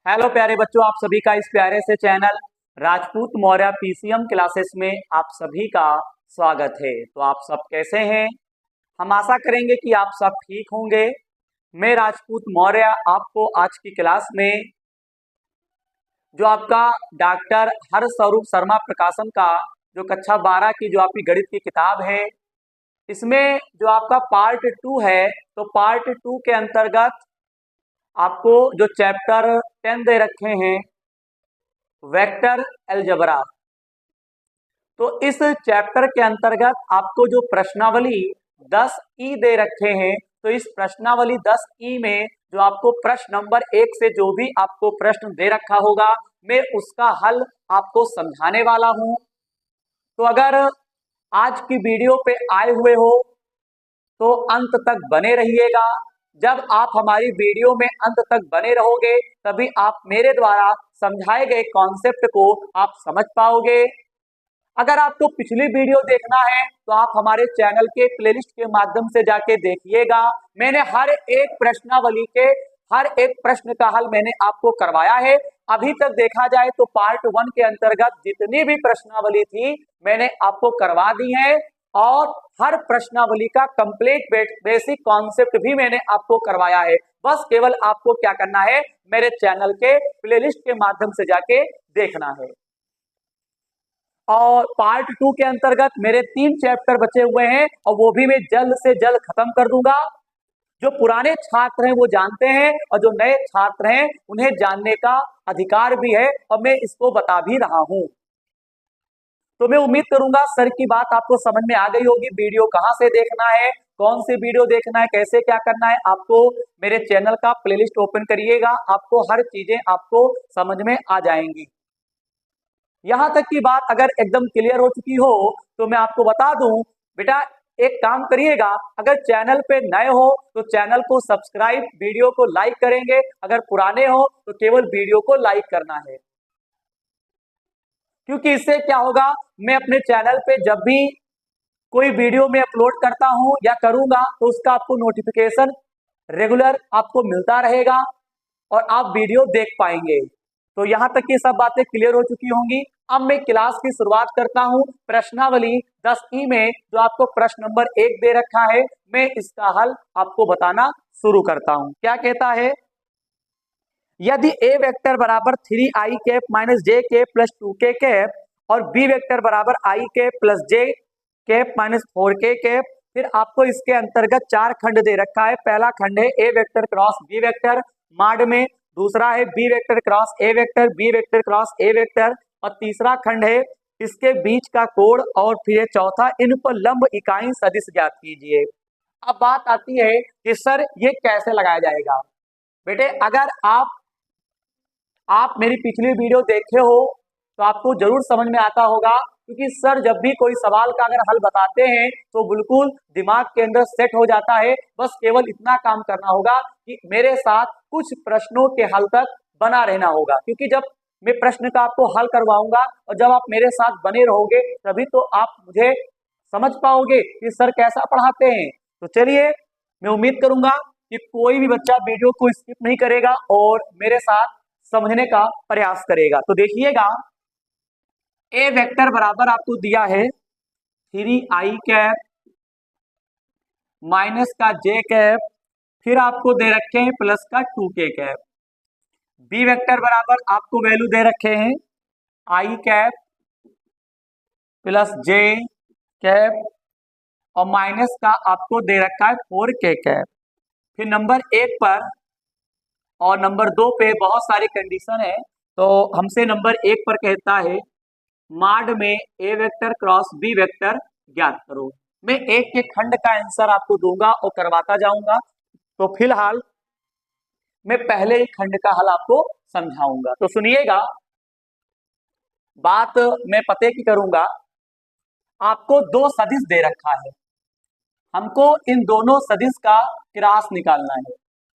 Hello प्यारे बच्चों, आप सभी का इस प्यारे से channel Rajput Maurya PCM classes में आप सभी का स्वागत है। तो आप सब कैसे हैं? हम आशा करेंगे कि आप सब ठीक होंगे। मैं राजपूत मौर्य आपको आज की क्लास में जो आपका डॉक्टर हर्षस्वरूप शर्मा प्रकाशन का जो कक्षा 12 की जो आपकी गणित की किताब है, इसमें जो आपका पार्ट 2 है, तो पार्ट 2 के अंतर्गत आपको जो चैप्टर 10 दे रखे हैं वेक्टर अलजेब्रा, तो इस चैप्टर के अंतर्गत आपको जो प्रश्नावली 10 ई दे रखे हैं, तो इस प्रश्नावली 10 ई में जो आपको प्रश्न नंबर 1 से जो भी आपको प्रश्न दे रखा होगा, मैं उसका हल आपको समझाने वाला हूं। तो अगर आज की वीडियो पे आए हुए हो तो अंत तक बने रहिएगा। जब आप हमारी वीडियो में अंत तक बने रहोगे तभी आप मेरे द्वारा समझाए गए कॉन्सेप्ट को आप समझ पाओगे। अगर आपको पिछली वीडियो देखना है तो आप हमारे चैनल के प्लेलिस्ट के माध्यम से जाके देखिएगा। मैंने हर एक प्रश्नावली के हर एक प्रश्न का हल मैंने आपको करवाया है। अभी तक देखा जाए तो पार्ट 1 के अंतर्गत जितनी भी प्रश्नावली थी मैंने आपको करवा दी है और हर प्रश्नावली का कंप्लीट बेसिक कॉन्सेप्ट भी मैंने आपको करवाया है। बस केवल आपको क्या करना है, मेरे चैनल के प्लेलिस्ट के माध्यम से जाके देखना है। और पार्ट 2 के अंतर्गत मेरे 3 चैप्टर बचे हुए हैं और वो भी मैं जल्द से जल्द खत्म कर दूंगा। जो पुराने छात्र हैं वो जानते हैं और जो नए छात्र हैं उन्हें जानने का अधिकार भी है और मैं इसको बता भी रहा हूं। तो मैं उम्मीद करूंगा सर की बात आपको समझ में आ गई होगी। वीडियो कहां से देखना है, कौन सी वीडियो देखना है, कैसे क्या करना है, आपको मेरे चैनल का प्लेलिस्ट ओपन करिएगा, आपको हर चीजें आपको समझ में आ जाएंगी। यहां तक की बात अगर एकदम क्लियर हो चुकी हो तो मैं आपको बता दूं, बेटा एक काम करिएगा, अगर चैनल पे नए हो तो चैनल को सब्सक्राइब, वीडियो को लाइक करेंगे, अगर पुराने हो तो केवल वीडियो को लाइक करना है। क्योंकि इससे क्या होगा, मैं अपने चैनल पे जब भी कोई वीडियो में अपलोड करता हूं या करूंगा तो उसका आपको नोटिफिकेशन रेगुलर आपको मिलता रहेगा और आप वीडियो देख पाएंगे। तो यहां तक की सब बातें क्लियर हो चुकी होंगी। अब मैं क्लास की शुरुआत करता हूं। प्रश्नावली 10 ई में जो आपको प्रश्न नंबर 1 दे रखा है, मैं इसका हल आपको बताना शुरू करता हूं। क्या कहता है, यदि ए वेक्टर बराबर 3i कैप माइनस जे कैप प्लस 2k कैप और बी वेक्टर बराबर i cap plus J cap minus 4k cap, फिर आपको इसके अंतर्गत 4 खंड दे रखा है। पहला खंड है A vector cross B vector mod में, दूसरा है B vector cross A vector, B vector cross A vector, और तीसरा खंड है इसके बीच का कोण, और फिर चौथा इन पर लंब इकाई सदिश ज्ञात कीजिए। अब बात आती है कि सर ये कैसे लगाया जाएगा। बेटे अगर आप मेरी पिछली वीडियो देखे हो तो आपको जरूर समझ में आता होगा, क्योंकि सर जब भी कोई सवाल का अगर हल बताते हैं तो बिल्कुल दिमाग के अंदर सेट हो जाता है। बस केवल इतना काम करना होगा कि मेरे साथ कुछ प्रश्नों के हल तक बना रहना होगा, क्योंकि जब मैं प्रश्न का आपको हल करवाऊंगा और जब आप मेरे साथ बने रहोगे तभी तो आप मुझे समझ पाओगे कि सर कैसा पढ़ाते हैं। तो चलिए, मैं उम्मीद करूंगा कि कोई भी बच्चा वीडियो को स्किप नहीं करेगा और मेरे साथ समझने का प्रयास करेगा। तो देखिएगा, ए वेक्टर बराबर आपको दिया है 3i कैप माइनस का जे कैप, फिर आपको दे रखे हैं प्लस का 2k कैप। बी वेक्टर बराबर आपको वैल्यू दे रखे हैं i cap plus J cap और माइनस का आपको दे रखा है 4k कैप। फिर नंबर 1 पर और नंबर 2 पे बहुत सारी कंडीशन है, तो हमसे नंबर 1 पर कहता है माड में A vector cross B vector ज्ञात करो। मैं एक एक खंड का आंसर आपको दूंगा और करवाता जाऊंगा। तो फिलहाल मैं पहले ही खंड का हल आपको समझाऊंगा, तो सुनिएगा। बात मैं पते की करूंगा। आपको 2 सदिश दे रखा है, हमको इन दोनों सदिश का क्रॉस निकालना है।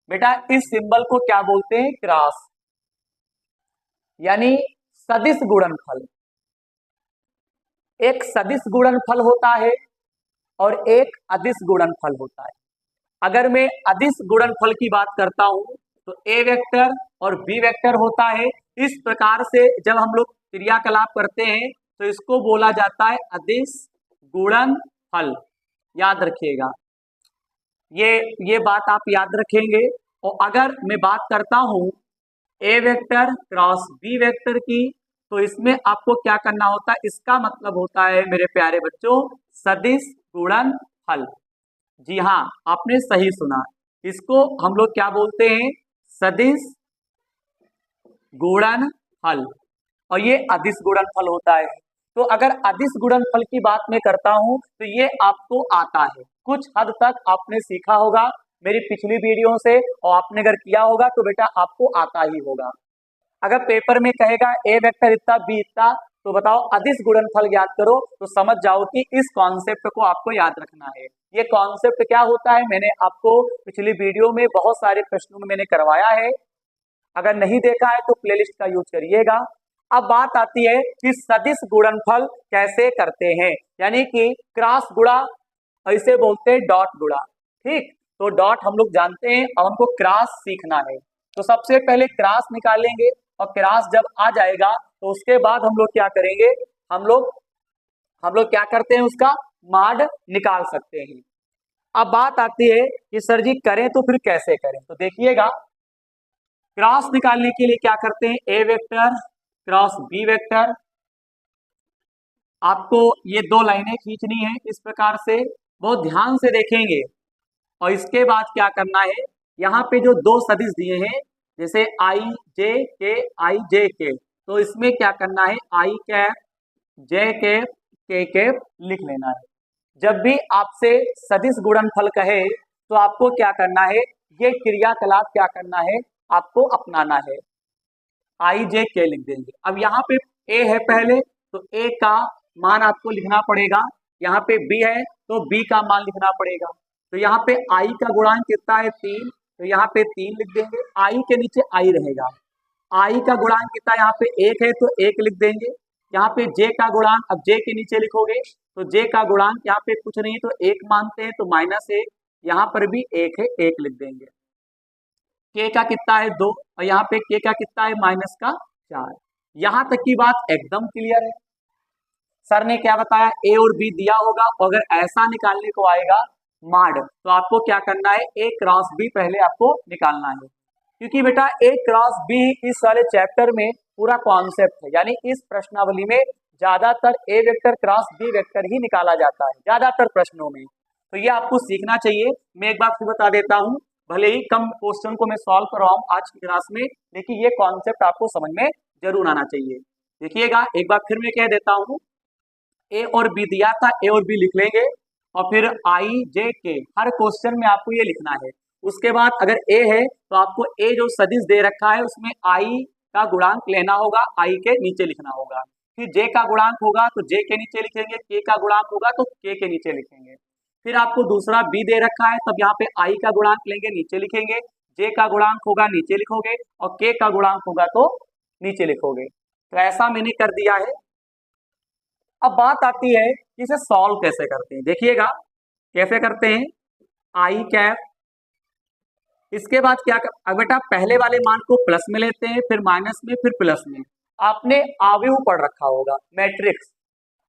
बेटा इस सिंबल को क्या बोलते हैं, क्रॉस, यानी सदिश गुणनफल। एक सदिश गुणनफल होता है और एक अदिश गुणनफल होता है। अगर मैं अदिश गुणनफल की बात करता हूं तो ए वेक्टर और बी वेक्टर होता है। इस प्रकार से जब हम लोग क्रियाकलाप करते हैं तो इसको बोला जाता है अदिश गुणनफल। याद रखिएगा, ये बात आप याद रखेंगे। और अगर मैं बात करता हूं ए वेक्टर क्रॉस बी वेक्टर की, तो इसमें आपको क्या करना होता है, इसका मतलब होता है मेरे प्यारे बच्चों सदिश गुणनफल। जी हाँ, आपने सही सुना, इसको हम लोग क्या बोलते हैं, सदिश गुणनफल। और ये अदिश गुणनफल होता है। तो अगर अदिश गुणनफल की बात मैं करता हूं तो ये आपको आता है, कुछ हद तक आपने सीखा होगा मेरी पिछली वीडियो से, और आपने अगर किया होगा तो बेटा आपको आता ही होगा। अगर पेपर में कहेगा ए वेक्टर इतना बी इतना, तो बताओ अदिश गुणनफल याद करो, तो समझ जाओ कि इस कॉन्सेप्ट को आपको याद रखना है। ये कॉन्सेप्ट क्या होता है, मैंने आपको पिछली वीडियो में बहुत सारे प्रश्नों में मैंने करवाया है, अगर नहीं देखा है तो प्लेलिस्ट का यूज करिएगा। अब बात आती है कि सदिश गुणनफल कैसे करते हैं, यानी कि क्रॉस गुणा, ऐसे बोलते हैं डॉट गुणा। ठीक, तो डॉट हम लोग जानते हैं, अब हमको क्रॉस सीखना है। तो सबसे पहले क्रॉस निकालेंगे, और क्रॉस जब आ जाएगा तो उसके बाद हम लोग क्या करेंगे, हम लोग क्या करते हैं, उसका माड निकाल सकते हैं। अब बात आती है कि सर जी करें तो फिर कैसे करें, तो देखिएगा क्रॉस निकालने के लिए क्या करते हैं, ए वेक्टर क्रॉस बी वेक्टर, आपको ये दो लाइनें खींचनी है इस प्रकार से, बहुत ध्यान से देखेंगे। और इसके बाद क्या करना है, यहाँ पे जो दो सदिश दिए हैं जैसे आई जे के, तो इसमें क्या करना है, आई कैप जे कैप के कैप लिख लेना है। जब भी आपसे सदिश गुणनफल कहे तो आपको क्या करना है, ये क्रियाकलाप क्या करना है, आपको अपनाना है। आई जे के लिख देंगे। अब यहाँ पे ए है पहले, तो ए का मान आपको लिखना पड़ेगा, यहाँ पे बी है तो बी का मान लिखना पड़ेगा। तो यहाँ पे आई का गुणांक कितना है, 3, तो यहाँ पे 3 लिख देंगे, आई के नीचे आई रहेगा। आई का गुणांक कितना, यहाँ पे 1 है तो 1 लिख देंगे। यहाँ पे जे का गुणांक, अब जे के नीचे लिखोगे तो जे का गुणांक यहाँ पे कुछ नहीं तो 1 मानते हैं, तो -1, यहाँ पर भी 1 है, 1 लिख देंगे। के का कितना है 2, और यहाँ पे के का कितना है -4। यहां तक की बात एकदम क्लियर है। सर ने क्या बताया, ए और बी दिया होगा, और अगर ऐसा निकालने को आएगा माड, तो आपको क्या करना है, ए क्रॉस बी पहले आपको निकालना है, क्योंकि बेटा ए क्रॉस बी इस वाले चैप्टर में पूरा कॉन्सेप्ट है, यानी इस प्रश्नावली में ज्यादातर ए वेक्टर क्रॉस बी वेक्टर ही निकाला जाता है ज्यादातर प्रश्नों में, तो ये आपको सीखना चाहिए। मैं एक बात फिर बता देता हूँ, भले ही कम क्वेश्चन को मैं सॉल्व करवाऊं आज की क्लास में, लेकिन ये कॉन्सेप्ट आपको समझ में जरूर आना चाहिए। देखिएगा एक बार फिर मैं कह देता हूँ, ए और बी दिया था, ए और बी लिख लेंगे, और फिर आई जे के, हर क्वेश्चन में आपको ये लिखना है। उसके बाद अगर ए है तो आपको ए जो सदिश दे रखा है उसमें आई का गुणांक लेना होगा, आई के नीचे लिखना होगा। फिर जे का गुणांक होगा तो जे के नीचे लिखेंगे, के का गुणांक होगा तो के नीचे लिखेंगे। फिर आपको दूसरा बी दे रखा है, तब यहाँ पे आई का गुणांक लेंगे, नीचे लिखेंगे, जे का गुणांक होगा नीचे लिखोगे, और के का गुणांक होगा तो नीचे लिखोगे। तो ऐसा मैंने कर दिया है। अब बात आती है कि इसे सॉल्व कैसे करते हैं, देखिएगा कैसे करते हैं, आई कैप, इसके बाद क्या कर, अब बेटा पहले वाले मान को प्लस में लेते हैं, फिर माइनस में, फिर प्लस में। आपने आव्यूह पढ़ रखा होगा, मैट्रिक्स,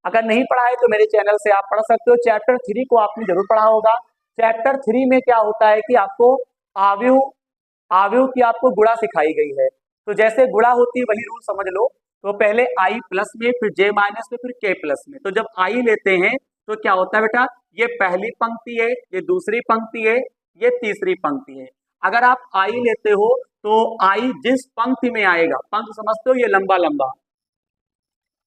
अगर नहीं पढ़ा है तो मेरे चैनल से आप पढ़ सकते हो। चैप्टर 3 को आपने जरूर पढ़ा होगा। चैप्टर 3 में क्या होता है कि आपको आव्यूह की आपको गुणा सिखाई गई है, तो जैसे गुणा होती है वही रूल समझ लो। तो पहले आई प्लस में, फिर जे माइनस में, फिर के प्लस में। तो जब आई लेते हैं तो क्या होता है बेटा, ये पहली पंक्ति है, ये दूसरी पंक्ति है, ये तीसरी पंक्ति है। अगर आप आई लेते हो तो आई जिस पंक्ति में आएगा, पंक्ति समझते हो, ये लंबा लंबा,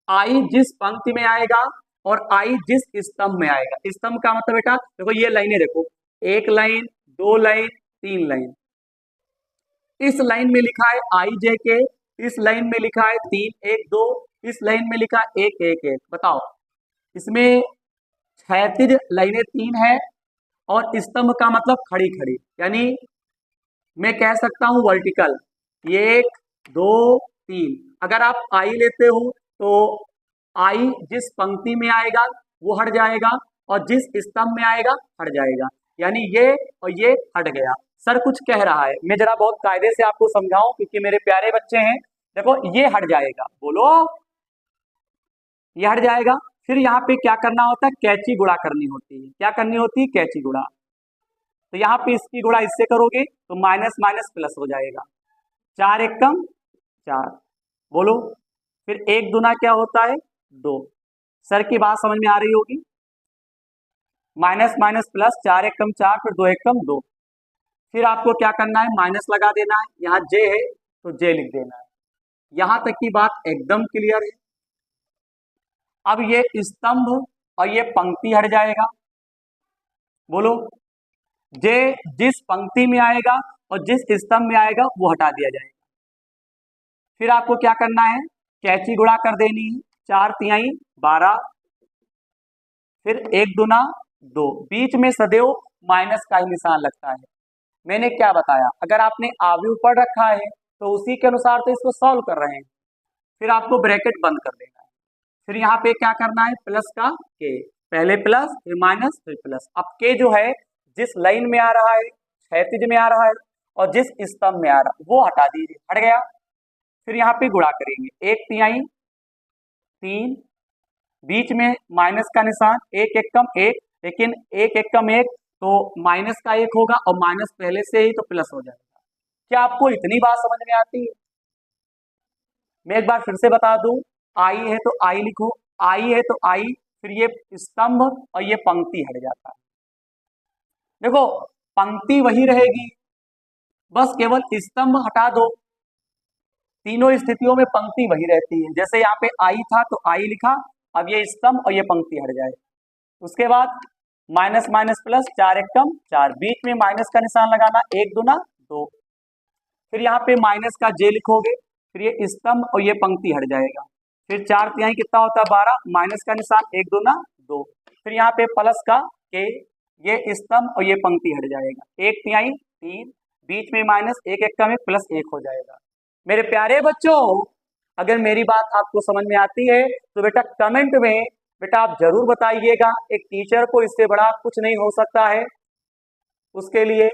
आई जिस पंक्ति में आएगा और आई जिस स्तंभ में आएगा, स्तंभ का मतलब बेटा देखो ये लाइनें देखो, 1 लाइन 2 लाइन 3 लाइन, इस लाइन में लिखा है आई जे के, इस लाइन में लिखा है 3 1 2, इस लाइन में लिखा 1 1 1। बताओ इसमें क्षैतिज लाइनें 3 है, और स्तंभ का मतलब खड़ी खड़ी, यानी मैं कह सकता हूं वर्टिकल, 1 2 3। अगर आप आई लेते हो तो आई जिस पंक्ति में आएगा वो हट जाएगा, और जिस स्तंभ में आएगा हट जाएगा, यानी ये और ये हट गया। सर कुछ कह रहा है, मैं जरा बहुत कायदे से आपको समझाऊं क्योंकि मेरे प्यारे बच्चे हैं। देखो ये हट जाएगा, बोलो ये हट जाएगा। फिर यहाँ पे क्या करना होता है, कैची गुणा करनी होती है। क्या करनी होती है, कैची गुणा। तो यहाँ पे इसकी गुणा इससे करोगे तो माइनस माइनस प्लस हो जाएगा, 4 एकम 4, बोलो। फिर 1 दूना क्या होता है, 2। सर की बात समझ में आ रही होगी। माइनस माइनस प्लस, 4 एकम 4, फिर 2 एकम 2। फिर आपको क्या करना है, माइनस लगा देना है। यहाँ जे है तो जे लिख देना है। यहां तक की बात एकदम क्लियर है। अब ये स्तंभ और ये पंक्ति हट जाएगा, बोलो। जे जिस पंक्ति में आएगा और जिस स्तंभ में आएगा वो हटा दिया जाएगा। फिर आपको क्या करना है, कैची गुणा कर देनी है, 4 तिहाई 12, फिर 1 दूना 2, बीच में सदैव माइनस का ही निशान लगता है। मैंने क्या बताया, अगर आपने आव्यूह पढ़ रखा है तो उसी के अनुसार तो इसको सॉल्व कर रहे हैं। फिर आपको ब्रैकेट बंद कर देना है। फिर यहाँ पे क्या करना है, प्लस का के, पहले प्लस फिर माइनस फिर प्लस। अब के जो है जिस लाइन में आ रहा है, क्षैतिज में आ रहा है और जिस स्तंभ में आ रहा है वो हटा दीजिए, हट गया। फिर यहाँ पे गुणा करेंगे, 1 तिहाई 3, बीच में माइनस का निशान, 1 एकम 1, लेकिन 1 एकम 1 तो माइनस का 1 होगा और माइनस पहले से ही तो प्लस हो जाएगा। क्या आपको इतनी बात समझ में आती है? मैं एक बार फिर से बता दूं, आई है तो आई लिखो, आई है तो आई, फिर ये स्तंभ और ये पंक्ति हट जाता है। देखो पंक्ति वही रहेगी, बस केवल स्तंभ हटा दो, तीनों स्थितियों में पंक्ति वही रहती है। जैसे यहाँ पे आई था तो आई लिखा, अब ये स्तंभ और ये पंक्ति हट जाए। उसके बाद माइनस माइनस प्लस, 4 एकम 4, बीच में माइनस का निशान लगाना, 1 दूना 2। फिर यहाँ पे माइनस का जे लिखोगे, फिर ये स्तंभ और ये पंक्ति हट जाएगा। फिर 4 तिहाई कितना होता है, 12, माइनस का निशान, 1 दूना 2। फिर यहाँ पे प्लस का के, ये स्तंभ और ये पंक्ति हट जाएगा, 1 तिहाई 3, बीच में माइनस, 1 एकम 1 प्लस 1 हो जाएगा। मेरे प्यारे बच्चों, अगर मेरी बात आपको समझ में आती है तो बेटा कमेंट में बेटा आप जरूर बताइएगा। एक टीचर को इससे बड़ा कुछ नहीं हो सकता है उसके लिए।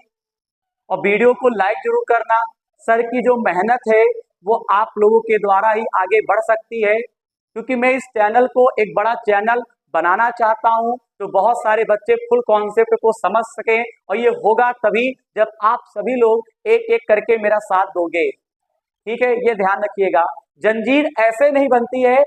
और वीडियो को लाइक जरूर करना। सर की जो मेहनत है वो आप लोगों के द्वारा ही आगे बढ़ सकती है, क्योंकि मैं इस चैनल को एक बड़ा चैनल बनाना चाहता हूं तो बहुत सारे बच्चे फुल कॉन्सेप्ट को समझ सकें। और ये होगा तभी जब आप सभी लोग एक एक करके मेरा साथ दोगे, ठीक है। ये ध्यान रखिएगा, जंजीर ऐसे नहीं बनती है,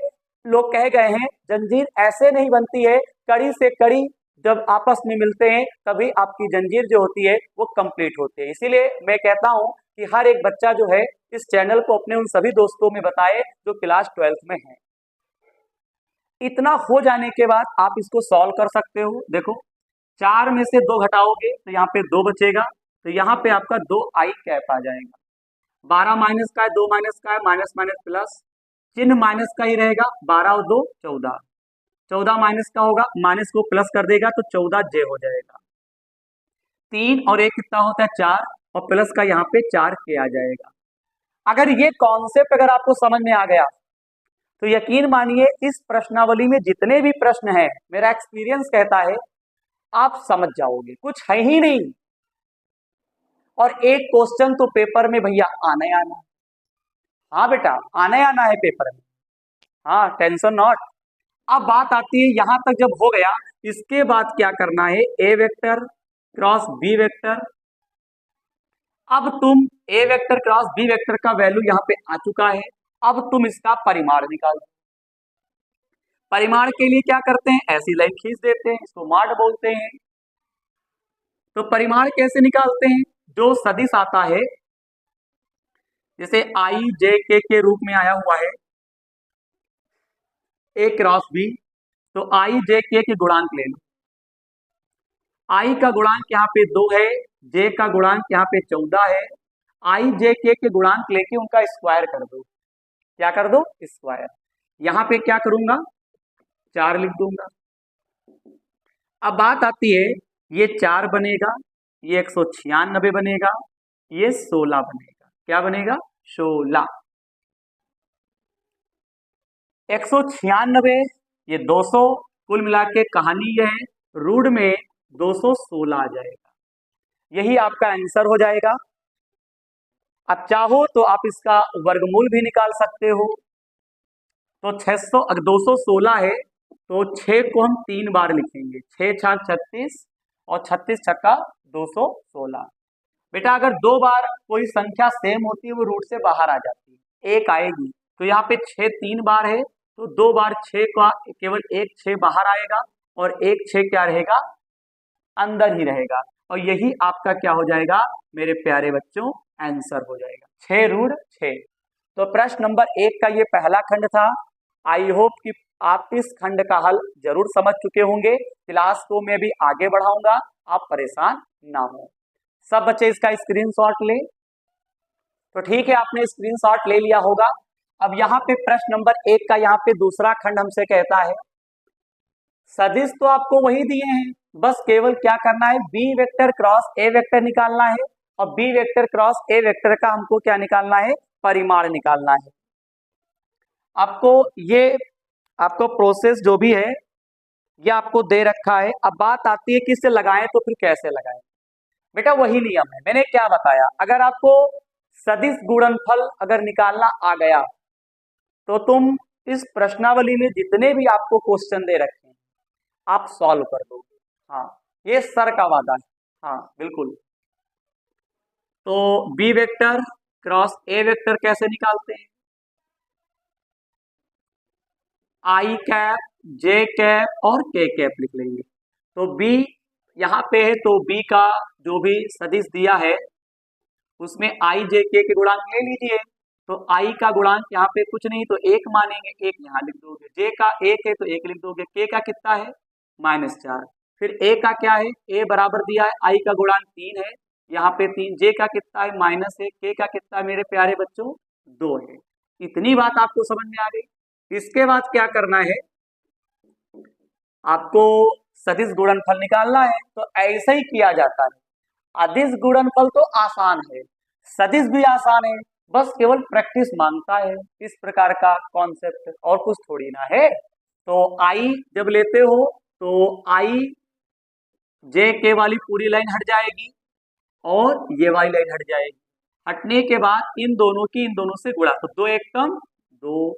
लोग कह गए हैं जंजीर ऐसे नहीं बनती है, कड़ी से कड़ी जब आपस में मिलते हैं तभी आपकी जंजीर जो होती है वो कंप्लीट होती है। इसीलिए मैं कहता हूं कि हर एक बच्चा जो है इस चैनल को अपने उन सभी दोस्तों में बताए जो क्लास 12th में हैं। इतना हो जाने के बाद आप इसको सॉल्व कर सकते हो। देखो 4 में से 2 घटाओगे तो यहाँ पे 2 बचेगा, तो यहाँ पे आपका 2 आई कैप आ जाएगा। 12 माइनस का है, 2 माइनस का है, माइनस माइनस प्लस, चिन्ह माइनस का ही रहेगा, 12 और 2 14, 14 माइनस का होगा, माइनस को प्लस कर देगा तो 14 जे हो जाएगा। 3 और 1 कितना होता है, 4, और प्लस का यहाँ पे 4 के आ जाएगा। अगर ये कॉन्सेप्ट अगर आपको समझ में आ गया तो यकीन मानिए इस प्रश्नावली में जितने भी प्रश्न हैं, मेरा एक्सपीरियंस कहता है आप समझ जाओगे, कुछ है ही नहीं। और एक क्वेश्चन तो पेपर में भैया आना ही आना है। हाँ बेटा आना ही आना है पेपर में, हाँ टेंशन नॉट। अब बात आती है यहां तक जब हो गया, इसके बाद क्या करना है, A vector cross B vector. अब तुम ए वेक्टर क्रॉस बी वेक्टर का वैल्यू यहाँ पे आ चुका है, अब तुम इसका परिमाण निकाल दो। परिमाण के लिए क्या करते हैं, ऐसी लाइन खींच देते हैं, इसको माड बोलते हैं। तो परिमाण कैसे निकालते हैं, जो सदिश आता है जैसे आई जे के रूप में आया हुआ है ए क्रॉस बी, तो आई जे के गुणांक ले लो। आई का गुणांक यहाँ पे 2 है, जे का गुणांक यहाँ पे 14 है। आई जे के गुणांक लेके उनका स्क्वायर कर दो। क्या कर दो, स्क्वायर। यहाँ पे क्या करूंगा, 4 लिख दूंगा। अब बात आती है, ये 4 बनेगा, ये 196 बनेगा, ये 16 बनेगा। क्या बनेगा, 16। 196 ये 200, कुल मिला के कहानी ये है रूट में 216 आ जाएगा। यही आपका आंसर हो जाएगा। अब चाहो तो आप इसका वर्गमूल भी निकाल सकते हो। तो 600 अगर 216 है तो 6 को हम 3 बार लिखेंगे, 6 छाक 36 और 36 छक्का 216। बेटा अगर 2 बार कोई संख्या सेम होती है वो रूट से बाहर आ जाती है, एक आएगी। तो यहाँ पे 6 3 बार है तो 2 बार 6 का केवल एक 6 बाहर आएगा और एक 6 क्या रहेगा, अंदर ही रहेगा। और यही आपका क्या हो जाएगा मेरे प्यारे बच्चों, आंसर हो जाएगा 6 रूट 6। तो प्रश्न नंबर 1 का ये पहला खंड था। आई होप कि आप इस खंड का हल जरूर समझ चुके होंगे। क्लास को मैं भी आगे बढ़ाऊंगा, आप परेशान ना हो। सब बच्चे इसका स्क्रीनशॉट ले। तो ठीक है, आपने स्क्रीनशॉट ले लिया होगा। अब यहाँ पे प्रश्न नंबर 1 का यहाँ पे दूसरा खंड हमसे कहता है सदिश तो आपको वही दिए हैं, बस केवल क्या करना है, B vector cross A vector निकालना है और B vector cross A vector का हमको क्या निकालना है, परिमाण निकालना है। आपको ये आपको प्रोसेस जो भी है ये आपको दे रखा है। अब बात आती है कि इसे लगाएं तो फिर कैसे लगाएं। बेटा वही नियम है, मैंने क्या बताया, अगर आपको सदिश गुणनफल अगर निकालना आ गया तो तुम इस प्रश्नावली में जितने भी आपको क्वेश्चन दे रखे हैं आप सॉल्व कर दोगे। हाँ, ये सर का वादा है। हाँ बिल्कुल। तो B vector cross A vector कैसे निकालते हैं, आई कैप जे कैप और के कैप लिख लेंगे। तो बी यहाँ पे है तो बी का जो भी सदिश दिया है उसमें आई जे के गुणांक ले लीजिए। तो आई का गुणांक यहाँ पे कुछ नहीं तो एक मानेंगे, एक यहाँ लिख दोगे। जे का एक है तो एक लिख दोगे। के का कितना है, -4। फिर ए का क्या है, ए बराबर दिया है आई का गुणांक 3 है, यहाँ पे 3। जे का कितना है -1। के का कितना है मेरे प्यारे बच्चों 2 है। इतनी बात आपको समझ में आ गई। इसके बाद क्या करना है, आपको सदिश गुणनफल निकालना है। तो ऐसे ही किया जाता है। अदिश गुणनफल तो आसान है, सदिश भी आसान है, बस केवल प्रैक्टिस मांगता है। इस प्रकार का कॉन्सेप्ट और कुछ थोड़ी ना है। तो आई जब लेते हो तो आई जे के वाली पूरी लाइन हट जाएगी और ये वाली लाइन हट जाएगी। हटने के बाद इन दोनों की इन दोनों से गुणा, तो 2 एक कम 2,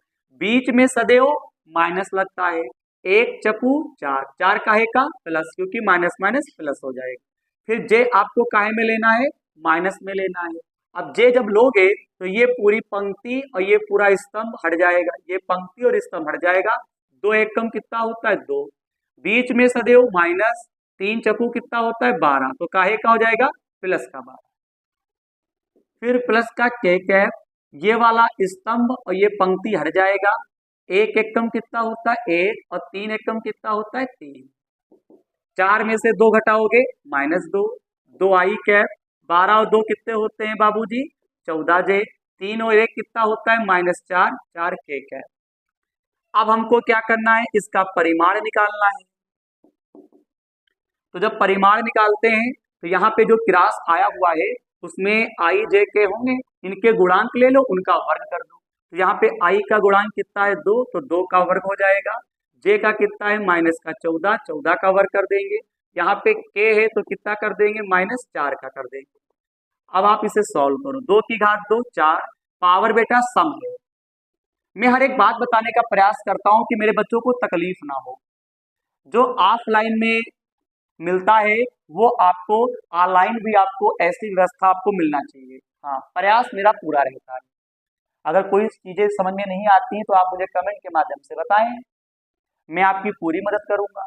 बीच में सदैव माइनस लगता है। 1 चकू 4, 4 काहे का प्लस, क्योंकि माइनस माइनस प्लस हो जाएगा। फिर जे आपको काहे में लेना है, माइनस में लेना है। अब जे जब लोगे तो ये पूरी पंक्ति और ये पूरा स्तंभ हट जाएगा, ये पंक्ति और स्तंभ हट जाएगा। 2 एक कम कितना होता है 2, बीच में सदैव माइनस, 3 चकू कितना होता है 12, तो काहे का हो जाएगा प्लस का 12। फिर प्लस का के कैप, ये वाला स्तंभ और ये पंक्ति हट जाएगा। 1 एकम कितना होता है 1 और 3 एकम कितना होता है 3। 4 में से 2 घटाओगे -2, 2 आई कैप, 12 और 2 कितने होते हैं बाबूजी 14 जे, 3 और 1 कितना होता है -4, 4 के कैप। अब हमको क्या करना है, इसका परिमाण निकालना है। तो जब परिमाण निकालते हैं तो यहाँ पे जो क्रास आया हुआ है उसमें आई जे के होंगे, इनके गुणांक ले लो, उनका वर्ग कर दो। तो यहाँ पे आई का गुणांक कितना है 2, तो 2 का वर्ग हो जाएगा। जे का कितना है -14, 14 का वर्ग कर देंगे। यहाँ पे के है तो कितना कर देंगे -4 का कर देंगे। अब आप इसे सॉल्व करो, 2 की घात 2 4, पावर बेटा सम है। मैं हर एक बात बताने का प्रयास करता हूँ कि मेरे बच्चों को तकलीफ ना हो। जो ऑफलाइन में मिलता है वो आपको ऑनलाइन भी आपको ऐसी व्यवस्था आपको मिलना चाहिए। हाँ, प्रयास मेरा पूरा रहता है। अगर कोई चीजें समझ में नहीं आती हैं तो आप मुझे कमेंट के माध्यम से बताएं, मैं आपकी पूरी मदद करूंगा।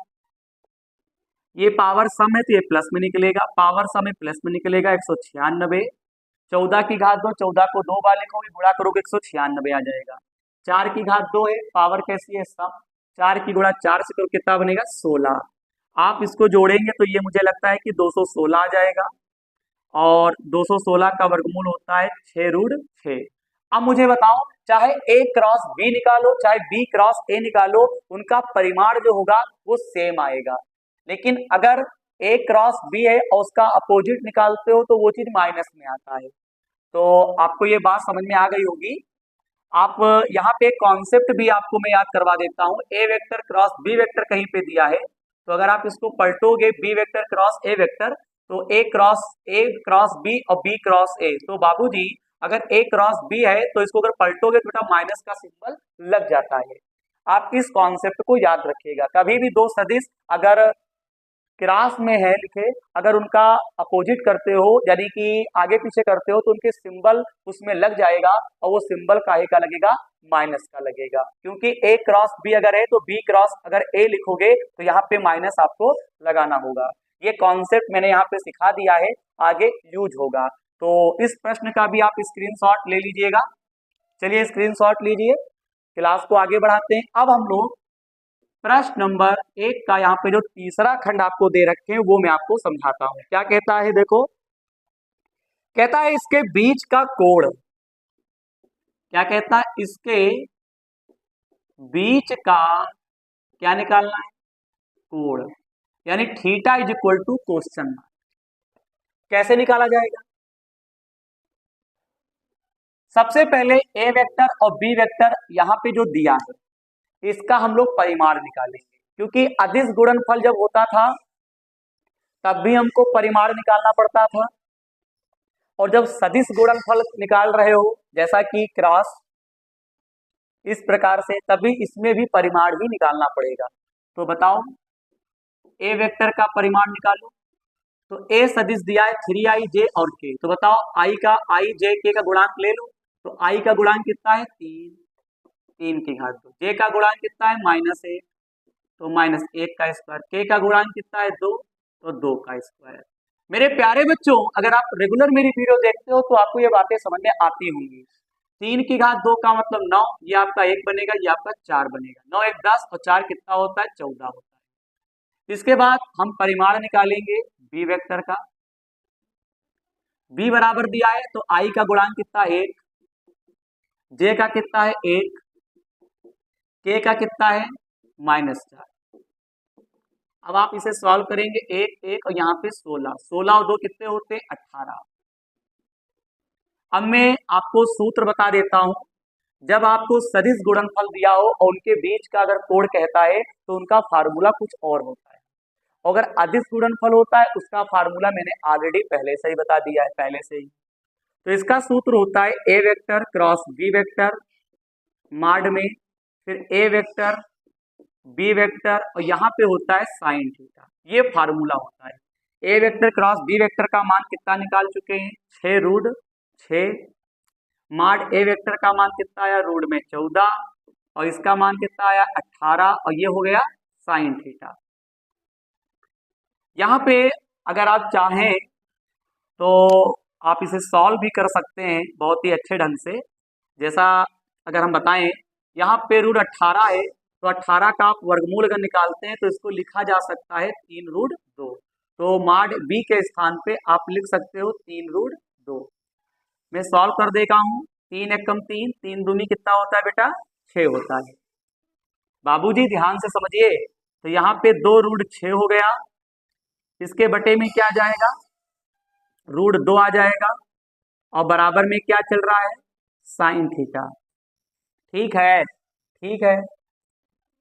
ये पावर सम है तो ये प्लस में निकलेगा, पावर सम है प्लस में निकलेगा 196। 14 की घात 2, 14 को 2 बार लिखोगे गुणा करोगे 196 आ जाएगा। 4 की घात 2 है, पावर कैसी है सम, 4 की गुणा 4 से करो कितना बनेगा 16। आप इसको जोड़ेंगे तो ये मुझे लगता है कि 216 आ जाएगा और 216 का वर्गमूल होता है 6√6। अब मुझे बताओ, चाहे ए क्रॉस बी निकालो चाहे बी क्रॉस ए निकालो, उनका परिमाण जो होगा वो सेम आएगा। लेकिन अगर ए क्रॉस बी है और उसका अपोजिट निकालते हो तो वो चीज माइनस में आता है। तो आपको ये बात समझ में आ गई होगी। आप यहाँ पे कॉन्सेप्ट भी आपको मैं याद करवा देता हूँ। A vector cross B vector कहीं पे दिया है तो अगर आप इसको पलटोगे B vector cross A vector तो ए क्रॉस बी और बी क्रॉस ए। तो बाबूजी अगर ए क्रॉस बी है तो इसको अगर पलटोगे तो बेटा माइनस का सिंबल लग जाता है। आप इस कॉन्सेप्ट को याद रखिएगा। कभी भी दो सदिश अगर क्रॉस में है लिखे, अगर उनका अपोजिट करते हो यानी कि आगे पीछे करते हो तो उनके सिंबल उसमें लग जाएगा और वो सिंबल काहे का लगेगा, माइनस का लगेगा। क्योंकि ए क्रॉस बी अगर है तो बी क्रॉस अगर ए लिखोगे तो यहाँ पे माइनस आपको लगाना होगा। ये कॉन्सेप्ट मैंने यहाँ पे सिखा दिया है, आगे यूज होगा। तो इस प्रश्न का भी आप स्क्रीनशॉट ले लीजिएगा। चलिए स्क्रीनशॉट लीजिए, क्लास को आगे बढ़ाते हैं। अब हम लोग प्रश्न नंबर 1 का यहाँ पे जो तीसरा खंड आपको दे रखे हैं वो मैं आपको समझाता हूं। क्या कहता है, देखो कहता है इसके बीच का कोण, क्या कहता है, इसके बीच का क्या निकालना है, कोण, यानी theta is equal to question mark. कैसे निकाला जाएगा, सबसे पहले ए वेक्टर और बी वेक्टर यहाँ पे जो दिया है इसका हम लोग परिमाण निकालेंगे। क्योंकि अदिश गुणनफल जब होता था तब भी हमको परिमाण निकालना पड़ता था, और जब सदिश गुणनफल निकाल रहे हो जैसा कि क्रॉस इस प्रकार से, तभी इसमें भी परिमाण ही निकालना पड़ेगा। तो बताओ ए वेक्टर का परिमाण निकालो। तो ए सदिश दिया है 3i j और k, तो बताओ आई जे के का गुणांक ले लो। तो आई का गुणांक कितना है 3 की घात 2, जे का गुणांक कितना है -1 तो -1 का स्क्वायर, के का गुणांक कितना है 2 तो 2 का स्क्वायर। मेरे प्यारे बच्चों अगर आप रेगुलर मेरी वीडियो देखते हो तो आपको ये बातें समझ में आती होंगी। 3 की घात 2 का मतलब 9, ये आपका 1 बनेगा, ये आपका 4 बनेगा। 9 1 10 और 4 कितना होता है 14 होता है। इसके बाद हम परिमाण निकालेंगे बी वेक्टर का। बी बराबर दिया है तो आई का गुणांक कितना 1, जे का कितना है 1, के का कितना है -4। अब आप इसे सॉल्व करेंगे 1 1 और यहाँ पे 16, 16 और 2 कितने होते हैं 18। अब मैं आपको सूत्र बता देता हूं, जब आपको सदिश गुणनफल दिया हो और उनके बीच का अगर कोण कहता है तो उनका फार्मूला कुछ और होता है, अगर अदिश गुणनफल होता है उसका फार्मूला मैंने ऑलरेडी पहले से ही बता दिया है, पहले से ही। तो इसका सूत्र होता है A vector cross B vector mod में, फिर ए वेक्टर बी वेक्टर और यहाँ पे होता है साइन थीटा, ये फार्मूला होता है। A vector cross B vector का मान कितना निकाल चुके हैं 6√6, माड ए वेक्टर का मान कितना आया रूट में 14 और इसका मान कितना आया 18 और ये हो गया साइन थीटा। यहाँ पे अगर आप चाहें तो आप इसे सॉल्व भी कर सकते हैं बहुत ही अच्छे ढंग से। जैसा अगर हम बताएं यहाँ पे √18 है तो 18 का आप वर्गमूल अगर निकालते हैं तो इसको लिखा जा सकता है 3√2। तो माड बी के स्थान पे आप लिख सकते हो 3√2। मैं सॉल्व कर देगा हूँ, 3 एकम 3, 3 दूनी कितना होता है बेटा 6 होता है। बाबूजी ध्यान से समझिए, तो यहाँ पे 2√6 हो गया, इसके बटे में क्या जाएगा √2 आ जाएगा और बराबर में क्या चल रहा है साइन थीटा। ठीक है, ठीक है,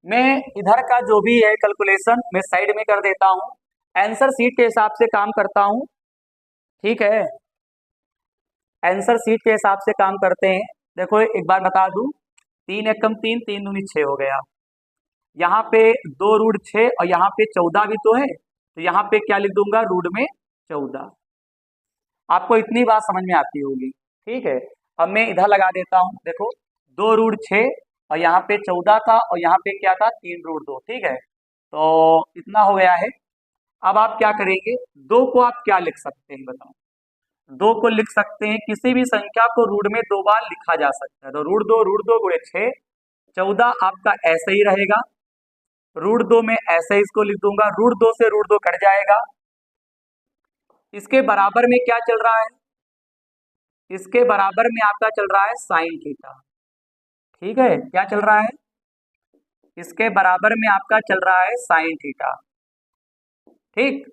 मैं इधर का जो भी है कैलकुलेशन मैं साइड में कर देता हूं, आंसर शीट के हिसाब से काम करता हूं। ठीक है, आंसर शीट के हिसाब से काम करते हैं। देखो एक बार बता दूं, 3 एकम 3, 3 दूनी 6 हो गया, यहाँ पे 2√6 और यहाँ पे 14 भी तो है, तो यहाँ पे क्या लिख दूंगा रूट में 14। आपको इतनी बात समझ में आती होगी। ठीक है, अब मैं इधर लगा देता हूं, देखो 2√6 और यहाँ पे 14 था और यहाँ पे क्या था 3√2। ठीक है, तो इतना हो गया है। अब आप क्या करेंगे, 2 को आप क्या लिख सकते हैं बताओ, 2 को लिख सकते हैं किसी भी संख्या को रूट में 2 बार लिखा जा सकता है। तो √2 गुणे 6, 14 आपका ऐसे ही रहेगा, √2 में ऐसे ही इसको लिख दूंगा, √2 से √2 कट जाएगा। इसके बराबर में क्या चल रहा है, इसके बराबर में आपका चल रहा है साइन थीटा। ठीक है, क्या चल रहा है, इसके बराबर में आपका चल रहा है साइन थीटा। ठीक,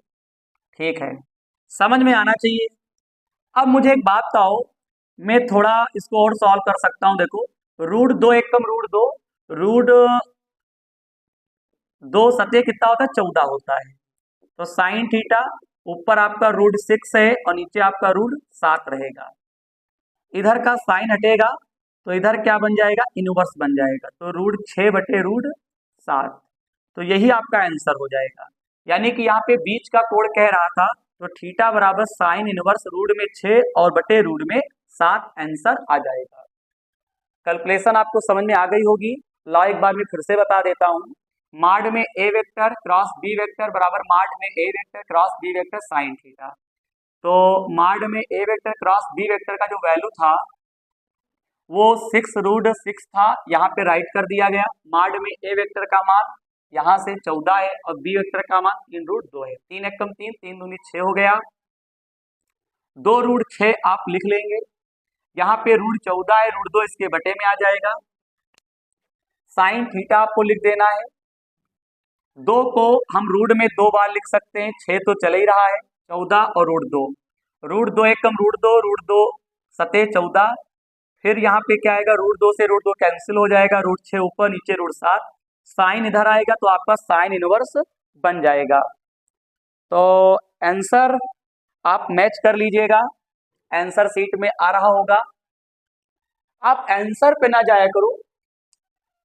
ठीक है, समझ में आना चाहिए। अब मुझे एक बात बताओ, मैं थोड़ा इसको और सॉल्व कर सकता हूं। देखो √2 एकम √2, √2 सत्य कितना होता है 14 होता है, तो साइन थीटा ऊपर आपका √6 है और नीचे आपका √7 रहेगा। इधर का साइन हटेगा तो इधर क्या बन जाएगा, इनवर्स बन जाएगा, तो √6/√7। तो यही आपका आंसर हो जाएगा। यानी कि यहाँ पे बीच का कोण कह रहा था, तो थीटा बराबर साइन इनवर्स √6 और बटे √7 आंसर आ जाएगा। कैलकुलेशन आपको समझ में आ गई होगी। ला एक बार मैं फिर से बता देता हूँ। माड में A vector cross B vector बराबर माड में A vector cross B vector sine theta. तो माड में A vector cross B vector का जो वैल्यू था वो 6√6 था, यहाँ पे राइट कर दिया गया। माड में ए वेक्टर का मान यहाँ से 14 है और बी वेक्टर का मान 3√2 है। 3 एकम 3, 3 दूनी 6 हो गया। 2√6 आप लिख लेंगे। यहाँ पे √14 है, √2 इसके बटे में आ जाएगा। साइन थीटा आपको लिख देना है। 2 को हम रूट में 2 बार लिख सकते हैं, 6 तो चल ही रहा है, 14 और √2। √2 एकम √2, √2 सते 14। फिर यहाँ पे क्या आएगा, √2 से √2 कैंसिल हो जाएगा, √6 ऊपर नीचे √7। साइन इधर आएगा तो आपका साइन इनवर्स बन जाएगा। तो आंसर आप मैच कर लीजिएगा, आंसर सीट में आ रहा होगा। आप आंसर पे ना जाया करो।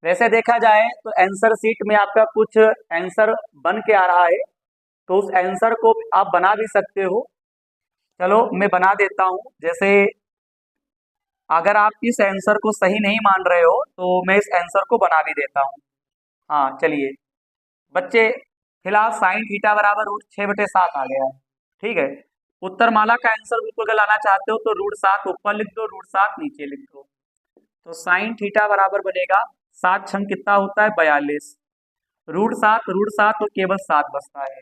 वैसे देखा जाए तो आंसर सीट में आपका कुछ आंसर बन के आ रहा है, तो उस आंसर को आप बना भी सकते हो। चलो मैं बना देता हूं। जैसे अगर आप इस आंसर को सही नहीं मान रहे हो तो मैं इस आंसर को बना भी देता हूं। हाँ चलिए बच्चे, फिलहाल साइन थीटा बराबर √6/7 आ गया है, ठीक है। उत्तरमाला का आंसर बिल्कुल अगर लाना चाहते हो तो √7 ऊपर लिख दो, √7 नीचे लिख दो। तो साइन थीटा बराबर बनेगा 7 छंग कितना होता है, 42। √7 और केवल 7 बचता है।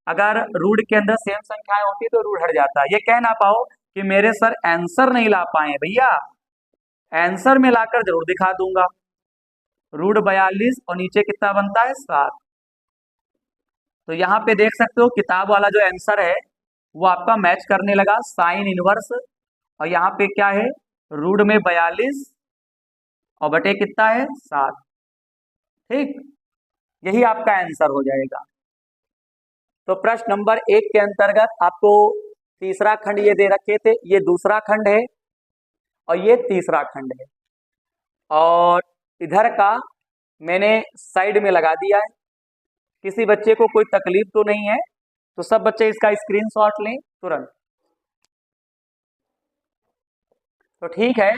अगर रूट के अंदर सेम संख्याएं होती तो रूट हट जाता है। ये कह ना पाओ कि मेरे सर आंसर नहीं ला पाए, भैया आंसर में लाकर जरूर दिखा दूंगा। √42 और नीचे कितना बनता है, 7। तो यहाँ पे देख सकते हो किताब वाला जो आंसर है वो आपका मैच करने लगा, साइन इनवर्स। और यहाँ पे क्या है, √42 और बटे कितना है, 7। ठीक, यही आपका आंसर हो जाएगा। तो प्रश्न नंबर 1 के अंतर्गत आपको तीसरा खंड ये दे रखे थे, ये दूसरा खंड है और ये तीसरा खंड है, और इधर का मैंने साइड में लगा दिया है। किसी बच्चे को कोई तकलीफ तो नहीं है, तो सब बच्चे इसका स्क्रीनशॉट लें तुरंत। तो ठीक है,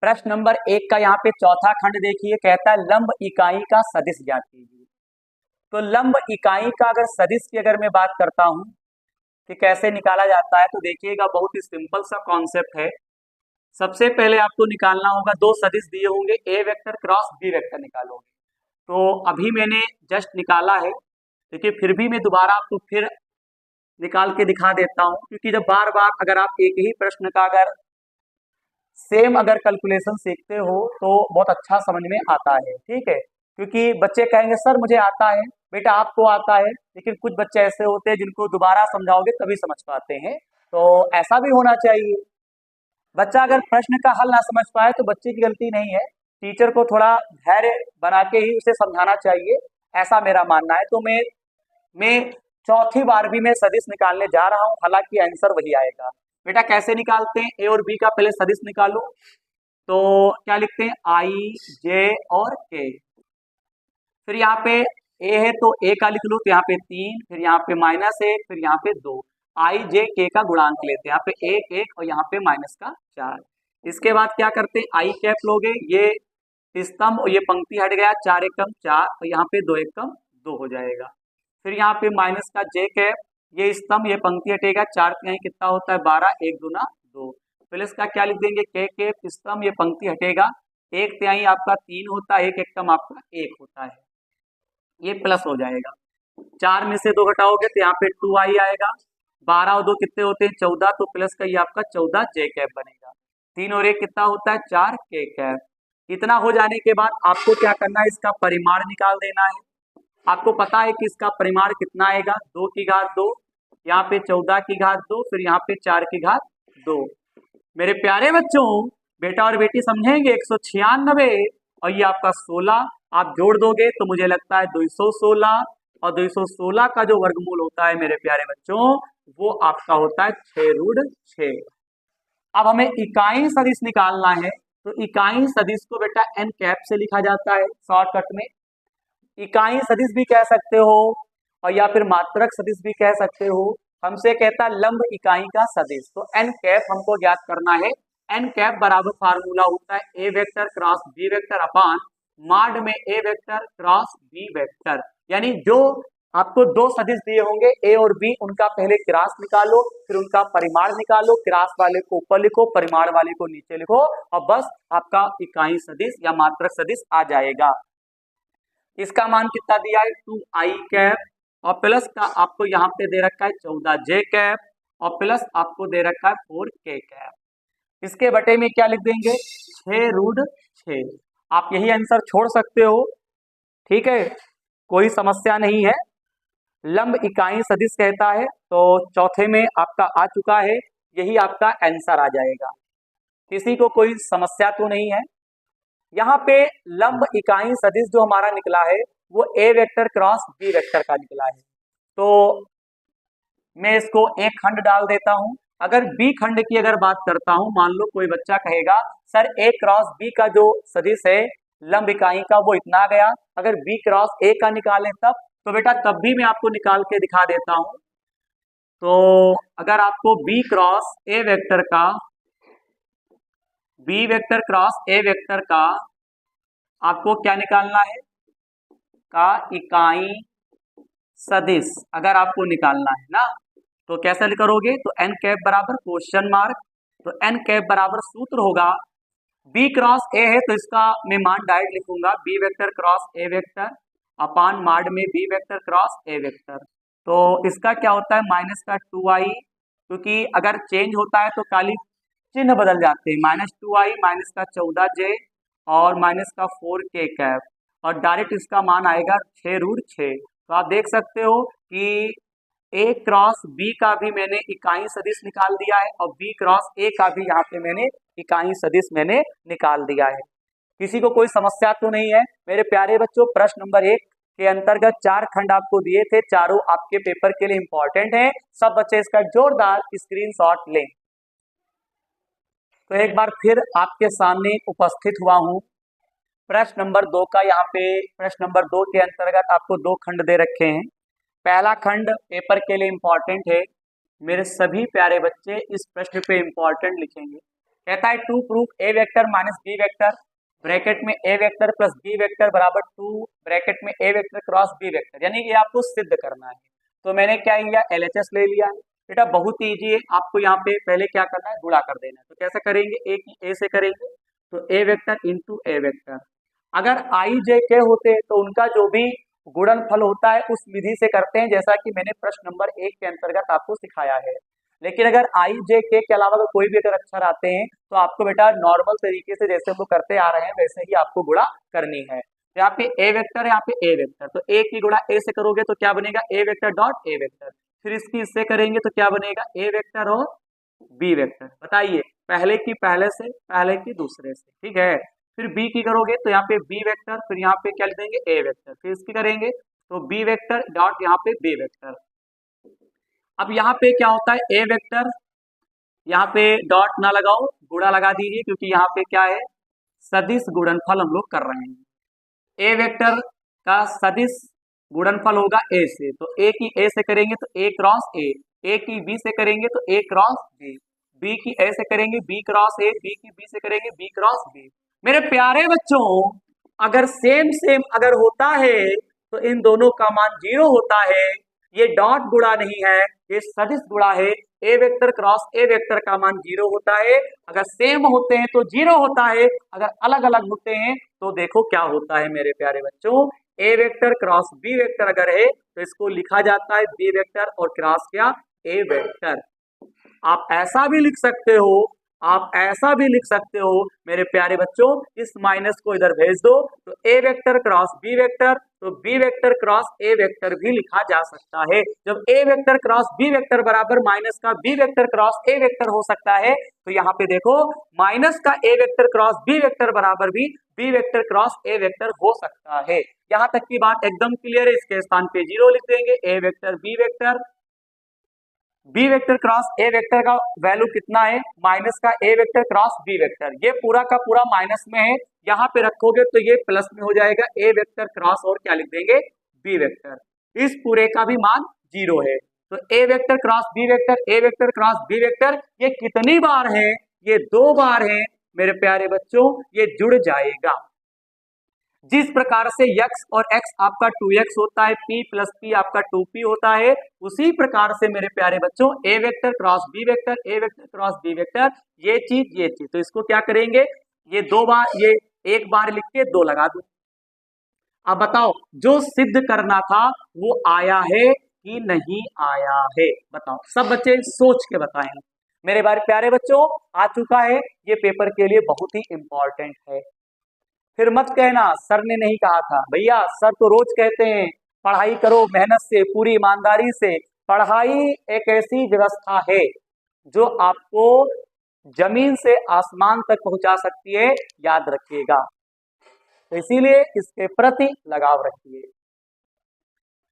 प्रश्न नंबर 1 का यहाँ पे चौथा खंड देखिए, कहता है लंब इकाई का सदिश ज्ञात कीजिए। तो लंब इकाई का अगर सदिश की अगर मैं बात करता हूं कि कैसे निकाला जाता है, तो देखिएगा बहुत ही सिंपल सा कॉन्सेप्ट है। सबसे पहले आपको निकालना होगा, 2 सदिश दिए होंगे, ए वेक्टर क्रॉस बी वेक्टर निकालोगे। तो अभी मैंने जस्ट निकाला है, देखिए फिर भी मैं दोबारा आपको फिर निकाल के दिखा देता हूं, क्योंकि जब बार बार अगर आप एक ही प्रश्न का अगर सेम अगर कैलकुलेशन सीखते हो तो बहुत अच्छा समझ में आता है, ठीक है। क्योंकि बच्चे कहेंगे सर मुझे आता है, बेटा आपको आता है, लेकिन कुछ बच्चे ऐसे होते हैं जिनको दोबारा समझाओगे तभी समझ पाते हैं। तो ऐसा भी होना चाहिए। बच्चा अगर प्रश्न का हल ना समझ पाए तो बच्चे की गलती नहीं है, टीचर को थोड़ा धैर्य बना के ही उसे समझाना चाहिए, ऐसा मेरा मानना है। तो मैं चौथी बार भी मैं सदिश निकालने जा रहा हूं, हालांकि आंसर वही आएगा। बेटा कैसे निकालते हैं, ए और बी का पहले सदिश निकालो। तो क्या लिखते हैं, आई जे और के। फिर यहाँ पे ए है तो ए का लिख लो, तो यहाँ पे 3, फिर यहाँ पे -1, फिर यहाँ पे 2। आई जे के का गुणांक लेते हैं, यहाँ पे 1 1 और यहाँ पे माइनस का 4। इसके बाद क्या करते हैं, आई कैप लोगे, ये स्तंभ और ये पंक्ति हट गया, 4 एकम 4 और यहाँ पे 2 एकम 2 हो जाएगा। फिर यहाँ पे माइनस का जे कैप, ये स्तंभ ये पंक्ति हटेगा, 4 तिहाई कितना होता है, 12, 1 दूना 2। प्लस का क्या लिख देंगे, के कैप स्तंभ ये पंक्ति हटेगा, 1 तिहाई आपका 3 होता है, 1 एकम आपका 1 होता है, ये प्लस हो जाएगा। 4 में से 2 घटाओगे तो यहाँ पे 2i आएगा, 12 और 2 कितने होते हैं, 14, तो प्लस का ये आपका 14 जे कैप बनेगा। 3 और 1 कितना होता है, 4 के कैप। इतना हो जाने के बाद आपको क्या करना है, इसका परिमाण निकाल देना है। आपको पता है कि इसका परिमाण कितना आएगा, 2 की घात 2, यहाँ पे 14 की घात 2, फिर यहाँ पे 4 की घात 2। मेरे प्यारे बच्चों, बेटा और बेटी समझेंगे, 196 और ये आपका 16 आप जोड़ दोगे तो मुझे लगता है 216 और 216 का जो वर्गमूल होता है मेरे प्यारे बच्चों वो आपका होता है 6√6। अब हमें इकाई सदिश निकालना है, तो इकाई सदिश को बेटा एन कैप से लिखा जाता है शॉर्टकट में। इकाई सदिश भी कह सकते हो और या फिर मात्रक सदिश भी कह सकते हो। हमसे कहता है लंब इकाई का सदिश, तो एन कैप हमको ज्ञात करना है। एन कैप बराबर फार्मूला होता है A vector cross B vector अपान माड में A vector cross B vector. यानी जो आपको दो सदिश दिए होंगे ए और बी, उनका पहले क्रास निकालो, फिर उनका परिमाण निकालो, क्रास वाले को ऊपर लिखो, परिमाण वाले को नीचे लिखो, और बस आपका इकाई सदिश या मात्रक सदिश आ जाएगा। इसका मान कितना दिया है 2i कैप, और प्लस का आपको यहाँ पे दे रखा है 14j कैप, और प्लस आपको दे रखा है 4k कैप। इसके बटे में क्या लिख देंगे 6√6। आप यही आंसर छोड़ सकते हो, ठीक है, कोई समस्या नहीं है। लंब इकाई सदिश कहता है तो चौथे में आपका आ चुका है, यही आपका आंसर आ जाएगा। किसी को कोई समस्या तो नहीं है। यहाँ पे लंब इकाई सदिश जो हमारा निकला है वो ए वेक्टर क्रॉस बी वेक्टर का निकला है, तो मैं इसको एक खंड डाल देता हूं। अगर बी खंड की अगर बात करता हूं, मान लो कोई बच्चा कहेगा सर ए क्रॉस बी का जो सदिश है लंब इकाई का वो इतना आ गया, अगर बी क्रॉस ए का निकालें तब, तो बेटा तब भी मैं आपको निकाल के दिखा देता हूं। तो अगर आपको बी क्रॉस ए वेक्टर का, B vector cross A vector का आपको क्या निकालना है का इकाई सदिश अगर आपको निकालना है ना, तो कैसे करोगे, तो एन कैप बराबर क्वेश्चन मार्क, तो एन कैप बराबर सूत्र होगा बी क्रॉस ए है तो इसका मैं मान डायरेक्ट लिखूंगा B vector cross A vector अपान माड में B vector cross A vector. तो इसका क्या होता है माइनस का 2i, क्योंकि अगर चेंज होता है तो खाली चिन्ह बदल जाते हैं, -2i माइनस का 14j और माइनस का 4k कैप, और डायरेक्ट इसका मान आएगा 6√6। तो आप देख सकते हो कि ए क्रॉस बी का भी मैंने इकाई सदिश निकाल दिया है और बी क्रॉस ए का भी यहाँ पे मैंने इकाई सदिश मैंने निकाल दिया है। किसी को कोई समस्या तो नहीं है मेरे प्यारे बच्चों। प्रश्न नंबर 1 के अंतर्गत 4 खंड आपको दिए थे, चारों आपके पेपर के लिए इंपॉर्टेंट है। सब बच्चे इसका जोरदार स्क्रीनशॉट लें। तो एक बार फिर आपके सामने उपस्थित हुआ हूं प्रश्न नंबर 2 का। यहाँ पे प्रश्न नंबर 2 के अंतर्गत आपको 2 खंड दे रखे हैं। पहला खंड पेपर के लिए इंपॉर्टेंट है, मेरे सभी प्यारे बच्चे इस प्रश्न पे इंपॉर्टेंट लिखेंगे। कहता है to proof A vector minus B vector bracket में A vector plus B vector बराबर 2 ब्रैकेट में A vector cross B vector, यानी कि आपको सिद्ध करना है। तो मैंने क्या लिया LHS ले लिया है बेटा, बहुत ईजी है। आपको यहाँ पे पहले क्या करना है गुणा कर देना है। तो कैसे करेंगे, ए की ए से करेंगे तो A vector into A vector. अगर आई जे के होते तो उनका जो भी गुणनफल होता है उस विधि से करते हैं, जैसा कि मैंने प्रश्न नंबर 1 के अंतर्गत आपको सिखाया है। लेकिन अगर आई जे के अलावा अगर कोई भी अगर अक्षर आते हैं तो आपको बेटा नॉर्मल तरीके से जैसे हम लोग करते आ रहे हैं वैसे ही आपको गुणा करनी है। यहाँ पे ए वेक्टर है, यहाँ पे ए वेक्टर, तो ए की गुणा ए से करोगे तो क्या बनेगा ए वेक्टर डॉट ए वेक्टर, फिर इसकी इससे करेंगे तो क्या बनेगा ए वेक्टर और बी वेक्टर। बताइए पहले की पहले से, पहले की दूसरे से, ठीक है। फिर बी की करोगे तो यहाँ पे बी वेक्टर, फिर यहाँ पे क्या लिख देंगे ए वेक्टर, फिर इसकी करेंगे तो बी वेक्टर डॉट यहाँ पे बी वेक्टर। अब यहाँ पे क्या होता है ए वेक्टर, यहाँ पे डॉट ना लगाओ गुणा लगा दीजिए, क्योंकि यहाँ पे क्या है सदिश गुणनफल हम लोग कर रहे हैं। ए वेक्टर का सदिश गुणनफल होगा ए से, तो ए की ए से करेंगे तो ए क्रॉस ए की बी से करेंगे तो ए क्रॉस बी की ए से करेंगे बी क्रॉस ए, बी की बी से करेंगे बी क्रॉस बी। मेरे प्यारे बच्चों अगर सेम सेम अगर होता है तो इन दोनों का मान 0 होता है। ये डॉट गुणा नहीं है, ये सदिश गुणा है। A vector cross A vector का मान 0 होता है। अगर सेम होते हैं तो 0 होता है, अगर अलग अलग होते हैं तो देखो क्या होता है मेरे प्यारे बच्चों। ए वेक्टर क्रॉस बी वेक्टर अगर है तो इसको लिखा जाता है बी वेक्टर और क्रॉस क्या ए वेक्टर। आप ऐसा भी लिख सकते हो, आप ऐसा भी लिख सकते हो मेरे प्यारे बच्चों, इस माइनस को इधर भेज दो तो A vector cross B vector, तो B vector cross A vector भी लिखा जा सकता है। जब A vector cross B vector बराबर माइनस का B vector cross A vector हो सकता है, तो यहाँ पे देखो माइनस का A vector cross B vector बराबर भी B vector cross A vector हो सकता है। यहाँ तक की बात एकदम क्लियर है। इसके स्थान पे 0 लिख देंगे। A vector B vector, B vector cross A vector का वैल्यू कितना है, माइनस का A vector cross B vector, ये पूरा का पूरा माइनस में है, यहाँ पे रखोगे तो ये प्लस में हो जाएगा। ए वेक्टर क्रॉस और क्या लिख देंगे, बी वेक्टर। इस पूरे का भी मान 0 है। तो A vector cross B vector, A vector cross B vector, ये कितनी बार है, ये 2 बार है मेरे प्यारे बच्चों, ये जुड़ जाएगा। जिस प्रकार से x और x आपका 2x होता है, p प्लस p आपका 2p होता है, उसी प्रकार से मेरे प्यारे बच्चों a vector cross b vector, a vector cross b vector, ये चीज। तो इसको क्या करेंगे, ये 2 बार, ये 1 बार लिख के 2 लगा दो। अब बताओ जो सिद्ध करना था वो आया है कि नहीं आया है, बताओ। सब बच्चे सोच के बताएं। मेरे प्यारे बच्चों आ चुका है, ये पेपर के लिए बहुत ही इंपॉर्टेंट है। फिर मत कहना सर ने नहीं कहा था। भैया सर तो रोज कहते हैं पढ़ाई करो मेहनत से, पूरी ईमानदारी से। पढ़ाई एक ऐसी व्यवस्था है जो आपको जमीन से आसमान तक पहुंचा सकती है, याद रखिएगा। तो इसीलिए इसके प्रति लगाव रखिए,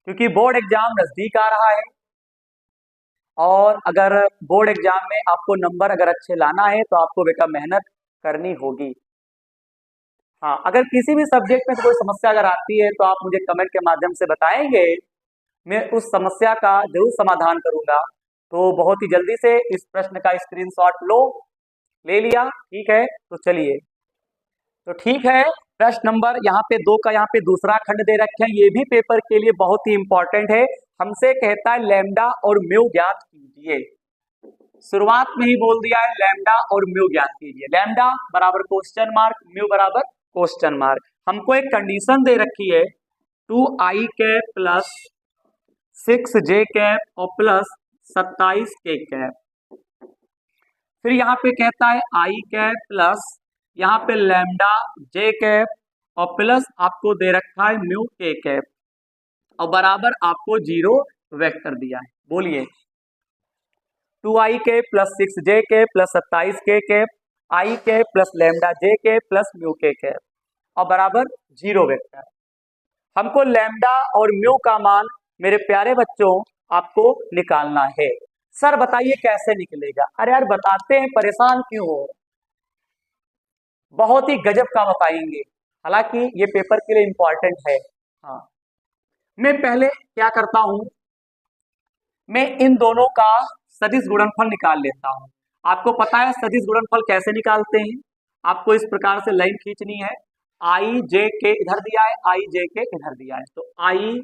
क्योंकि बोर्ड एग्जाम नजदीक आ रहा है और अगर बोर्ड एग्जाम में आपको नंबर अगर अच्छे लाना है तो आपको बेटा मेहनत करनी होगी। हाँ, अगर किसी भी सब्जेक्ट में कोई समस्या अगर आती है तो आप मुझे कमेंट के माध्यम से बताएंगे, मैं उस समस्या का जरूर समाधान करूंगा। तो बहुत ही जल्दी से इस प्रश्न का स्क्रीनशॉट लो, ले लिया, ठीक है। तो चलिए, तो ठीक है, प्रश्न नंबर यहाँ पे 2 का यहाँ पे दूसरा खंड दे रखे हैं, ये भी पेपर के लिए बहुत ही इंपॉर्टेंट है। हमसे कहता है लैम्डा और म्यू ज्ञात कीजिए। शुरुआत में ही बोल दिया है लैम्डा और म्यू ज्ञात कीजिए। लैम्डा बराबर क्वेश्चन मार्क, म्यू बराबर क्वेश्चन मार्क। हमको एक कंडीशन दे रखी है 2i cap plus 6j cap और प्लस 27k कैप। फिर यहाँ पे कहता है i कैप प्लस यहाँ पे लैम्डा j कैप और प्लस आपको दे रखा है म्यू k कैप और बराबर आपको 0 वेक्टर दिया है। बोलिए 2i cap plus 6j cap plus 27k cap, i cap plus lambda j cap plus mu k cap और बराबर 0 वेक्टर। हमको लैम्डा और म्यू का मान मेरे प्यारे बच्चों आपको निकालना है। सर बताइए कैसे निकलेगा। अरे यार बताते हैं, परेशान क्यों हो, बहुत ही गजब का बताएंगे, हालांकि ये पेपर के लिए इंपॉर्टेंट है। हाँ, मैं पहले क्या करता हूं, मैं इन दोनों का सदिश गुणनफल निकाल लेता हूं। आपको पता है सदिश गुणनफल कैसे निकालते हैं, आपको इस प्रकार से लाइन खींचनी है, आई जे के इधर दिया है, आई जे के इधर दिया है, तो आई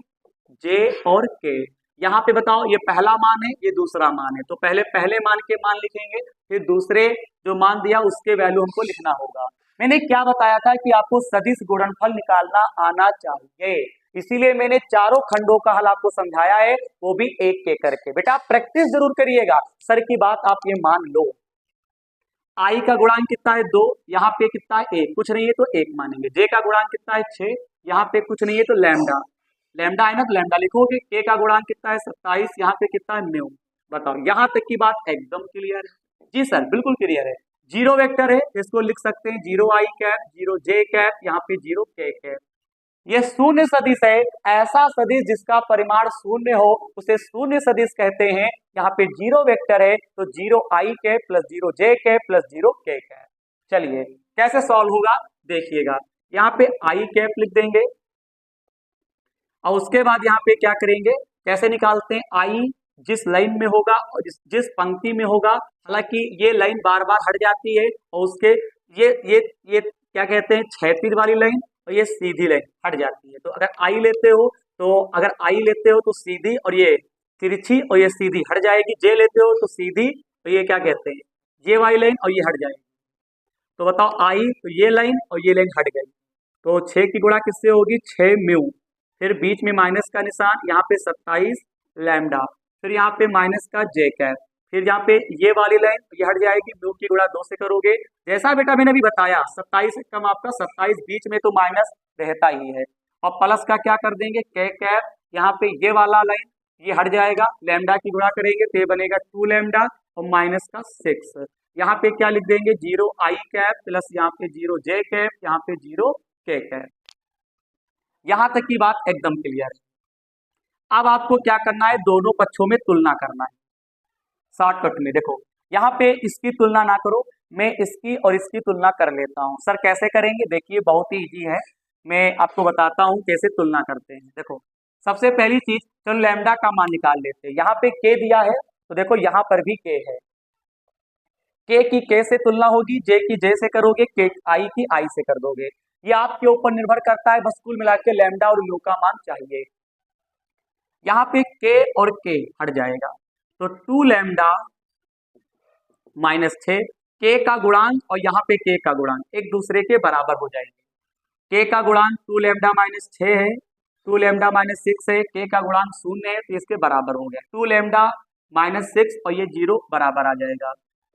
जे और के। यहाँ पे बताओ ये पहला मान है, ये दूसरा मान है, तो पहले मान के मान लिखेंगे, फिर दूसरे जो मान दिया उसके वैल्यू हमको लिखना होगा। मैंने क्या बताया था कि आपको सदिश गुणनफल निकालना आना चाहिए, इसीलिए मैंने चारों खंडों का हल आपको समझाया है, वो भी एक एक करके। बेटा आप प्रैक्टिस जरूर करिएगा, सर की बात आप ये मान लो। आई का गुणांक कितना है 2, यहाँ पे कितना है 1, कुछ नहीं है तो 1 मानेंगे। जे का गुणांक कितना है 6, यहाँ पे कुछ नहीं है तो लैम्डा, लैम्डा है ना तो लैम्डा लिखोगे। के का गुणांक कितना है 27, यहाँ पे कितना है म्यू। बताओ यहाँ तक की बात एकदम क्लियर है। जी सर बिल्कुल क्लियर है। 0 वेक्टर है, इसको लिख सकते हैं 0i कैप 0j कैप, यहाँ पे 0k कैप। ये शून्य सदिश है, ऐसा सदिश जिसका परिमाण शून्य हो उसे शून्य सदिश कहते हैं। यहाँ पे 0 वेक्टर है तो 0i cap plus 0j cap plus 0k cap. चलिए कैसे सॉल्व होगा देखिएगा, यहाँ पे i कैप लिख देंगे और उसके बाद यहाँ पे क्या करेंगे, कैसे निकालते हैं, i जिस लाइन में होगा और जिस पंक्ति में होगा, हालांकि ये लाइन बार बार हट जाती है और उसके ये क्या कहते हैं क्षैतिज वाली लाइन और ये सीधी लाइन हट जाती है। तो अगर आई लेते हो तो सीधी और ये तिरछी और ये सीधी हट जाएगी, जे लेते हो तो सीधी तो ये क्या कहते हैं ये वाली लाइन और ये हट जाएगी। तो बताओ आई तो ये लाइन और ये लाइन हट गई, तो 6 की गुणा किससे होगी 6 म्यू, फिर बीच में माइनस का निशान, यहाँ पे 27 लैम्डा, फिर यहाँ पे माइनस का जे कैप, फिर यहाँ पे ये वाली लाइन ये हट जाएगी, म्यू की गुणा 2 से करोगे। जैसा बेटा मैंने अभी बताया 27 से कम आपका 27, बीच में तो माइनस रहता ही है, और प्लस का क्या कर देंगे के कैप, यहाँ पे ये वाला लाइन ये हट जाएगा, लैम्डा की गुणा करेंगे तो ये बनेगा 2 लैम्डा और माइनस का 6। यहाँ पे क्या लिख देंगे 0i कैप प्लस यहाँ पे 0j कैप, यहाँ पे 0k कैप। यहाँ तक की बात एकदम क्लियर है। अब आपको क्या करना है, दोनों पक्षों में तुलना करना है। शॉर्टकट में देखो, यहाँ पे इसकी तुलना ना करो, मैं इसकी और इसकी तुलना कर लेता हूँ। सर कैसे करेंगे, देखिए बहुत ही इजी है, मैं आपको बताता हूँ कैसे तुलना करते हैं। देखो सबसे पहली चीज, चलो लैम्डा का मान निकाल लेते हैं। यहाँ पे के दिया है तो देखो यहाँ पर भी के है, के की के से तुलना होगी, जे की जे से करोगे, के आई की आई से कर दोगे। ये आपके ऊपर निर्भर करता है, बस कुल मिला के लैम्डा और म्यू का मान चाहिए। यहाँ पे के और के हट जाएगा तो 2 लैम्डा माइनस 6, के का गुणांक और यहाँ पे के का गुणांक एक दूसरे के बराबर हो जाएंगे। के का गुणांक 2 लैम्डा माइनस 6 है, 2 लैम्डा माइनस 6 है, के का गुणांक 0 है तो इसके बराबर हो गया। 2 लैम्डा माइनस 6 और ये 0 बराबर आ जाएगा।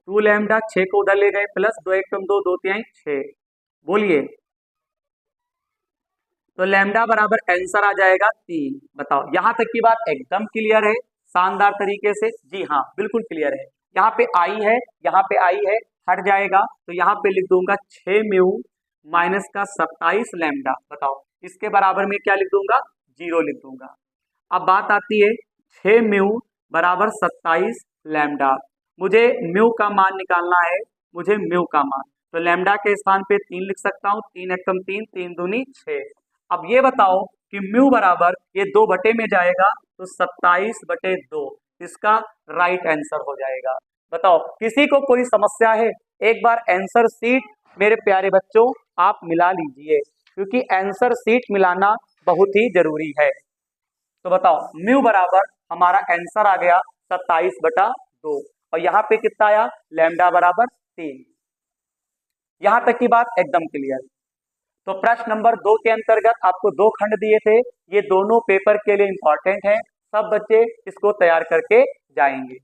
2 लैम्डा 6 को उधर ले गए, प्लस 2 1 2 2 3 6, बोलिए तो लैम्डा बराबर आंसर आ जाएगा 3। बताओ यहाँ तक की बात एकदम क्लियर है, शानदार तरीके से, जी हाँ बिल्कुल क्लियर है। यहाँ पे आई है, यहाँ पे आई है, हट जाएगा तो यहाँ पे लिख दूंगा 6 म्यू माइनस का 27 लैम्डा। बताओ इसके बराबर में क्या लिख दूंगा, 0 लिख दूंगा। अब बात आती है 6 म्यू बराबर 27 लैम्डा, मुझे म्यू का मान निकालना है, मुझे म्यू का मान, तो लैम्डा के स्थान पे 3 लिख सकता हूँ, 3 एकम 3, 3 दूनी 6। अब ये बताओ कि म्यू बराबर ये 2 बटे में जाएगा तो 27/2, इसका राइट आंसर हो जाएगा। बताओ किसी को कोई समस्या है, एक बार आंसर शीट मेरे प्यारे बच्चों आप मिला लीजिए, क्योंकि आंसर शीट मिलाना बहुत ही जरूरी है। तो बताओ म्यू बराबर हमारा आंसर आ गया 27/2 और यहाँ पे कितना आया, लैम्डा बराबर 3। यहां तक की बात एकदम क्लियर। तो प्रश्न नंबर 2 के अंतर्गत आपको 2 खंड दिए थे, ये दोनों पेपर के लिए इंपॉर्टेंट है, सब बच्चे इसको तैयार करके जाएंगे।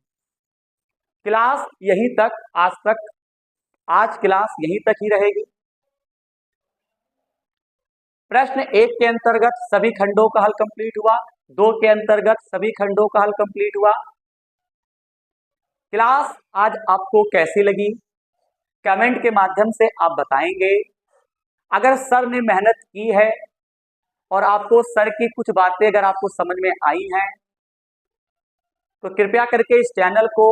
क्लास यहीं तक, आज क्लास यहीं तक ही रहेगी। प्रश्न 1 के अंतर्गत सभी खंडों का हल कंप्लीट हुआ, 2 के अंतर्गत सभी खंडों का हल कंप्लीट हुआ। क्लास आज आपको कैसी लगी, कमेंट के माध्यम से आप बताएंगे। अगर सर ने मेहनत की है और आपको सर की कुछ बातें अगर आपको समझ में आई हैं तो कृपया करके इस चैनल को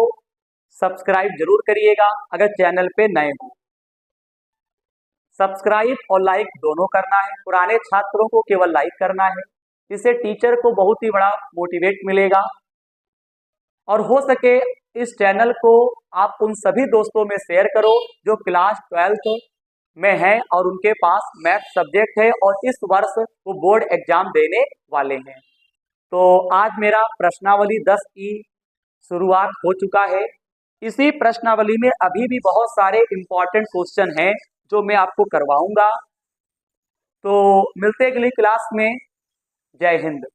सब्सक्राइब जरूर करिएगा। अगर चैनल पे नए हो, सब्सक्राइब और लाइक दोनों करना है, पुराने छात्रों को केवल लाइक करना है, इससे टीचर को बहुत ही बड़ा मोटिवेट मिलेगा। और हो सके इस चैनल को आप उन सभी दोस्तों में शेयर करो जो क्लास 12th में है और उनके पास मैथ सब्जेक्ट है और इस वर्ष वो बोर्ड एग्जाम देने वाले हैं। तो आज मेरा प्रश्नावली 10 की शुरुआत हो चुका है। इसी प्रश्नावली में अभी भी बहुत सारे इंपॉर्टेंट क्वेश्चन हैं जो मैं आपको करवाऊंगा। तो मिलते हैं अगली क्लास में। जय हिंद।